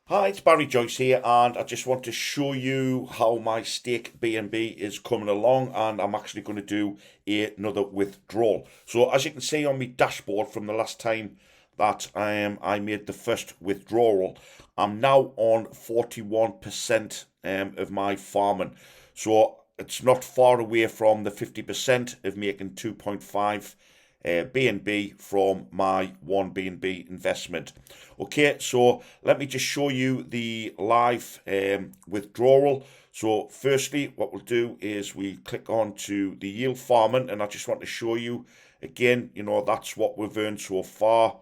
Hi, it's Barry Joyce here, and I just want to show you how my stake BNB is coming along, and I'm actually going to do another withdrawal. So as you can see on my dashboard from the last time that I made the first withdrawal, I'm now on 41% of my farming. So it's not far away from the 50% of making 2.5 BNB from my one BNB investment. Okay, so let me just show you the live withdrawal. So firstly, what we'll do is we click on to the yield farming, and I just want to show you again, that's what we've earned so far.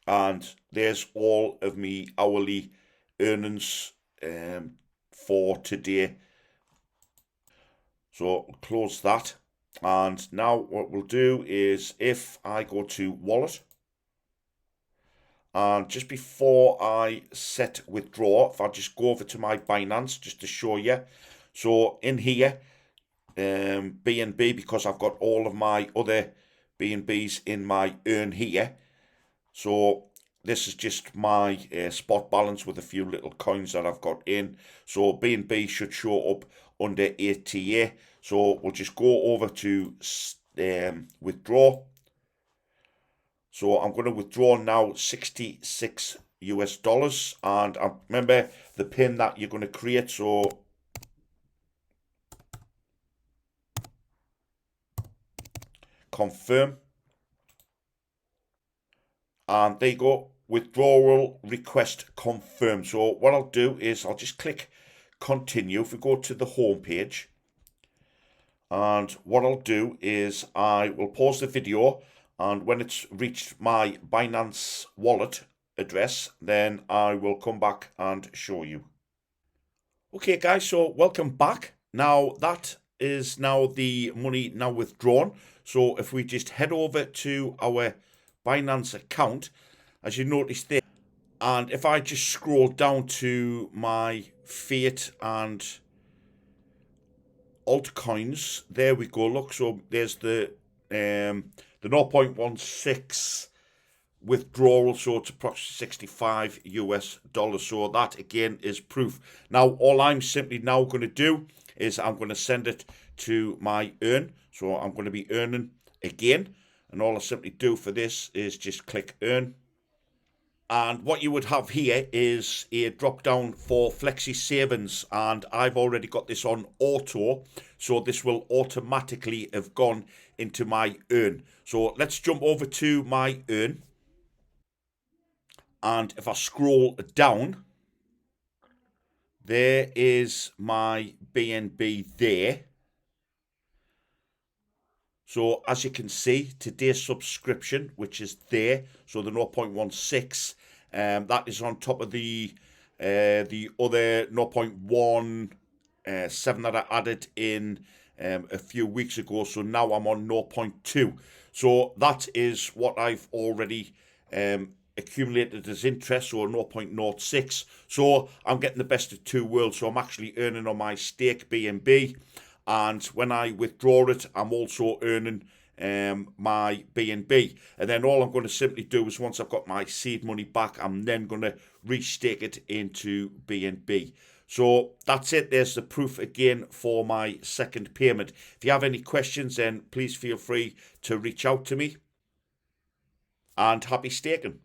And there's all of me hourly earnings for today. So we'll close that. And now what we'll do is if I go to wallet, and just before I set withdraw, if I just go over to my Binance just to show you. So in here, BNB, because I've got all of my other BNBs in my earn here. So this is just my spot balance with a few little coins that I've got in. So BNB should show up under ATA. So we'll just go over to withdraw. So I'm going to withdraw now 66 US dollars, and remember the pin that you're going to create. So confirm, and there you go, withdrawal request confirmed. So what I'll do is I'll just click continue. If we go to the home page, and what I'll do is I will pause the video, and when it's reached my Binance wallet address, then I will come back and show you. Okay guys, so welcome back. Now that is now the money now withdrawn. So if we just head over to our Binance account, as you notice there, and if I just scroll down to my fiat and altcoins, there we go. Look, so there's the 0.16 withdrawal, so it's approximately 65 US dollars. So that again is proof. Now all I'm simply now going to do is I'm going to send it to my earn. So I'm going to be earning again, and all I simply do for this is just click earn. And what you would have here is a drop down for flexi savings, and I've already got this on auto, so this will automatically have gone into my earn. So let's jump over to my earn, and if I scroll down, there is my BNB there. So as you can see, today's subscription, which is there, so the 0.16, that is on top of the other 0.17 that I added in a few weeks ago. So now I'm on 0.2. So that is what I've already accumulated as interest, so 0.06. So I'm getting the best of two worlds. So I'm actually earning on my stake BNB, and when I withdraw it, I'm also earning my BNB. And then all I'm going to simply do is, once I've got my seed money back, I'm then going to restake it into BNB. So that's it. There's the proof again for my second payment. If you have any questions, then please feel free to reach out to me. And happy staking.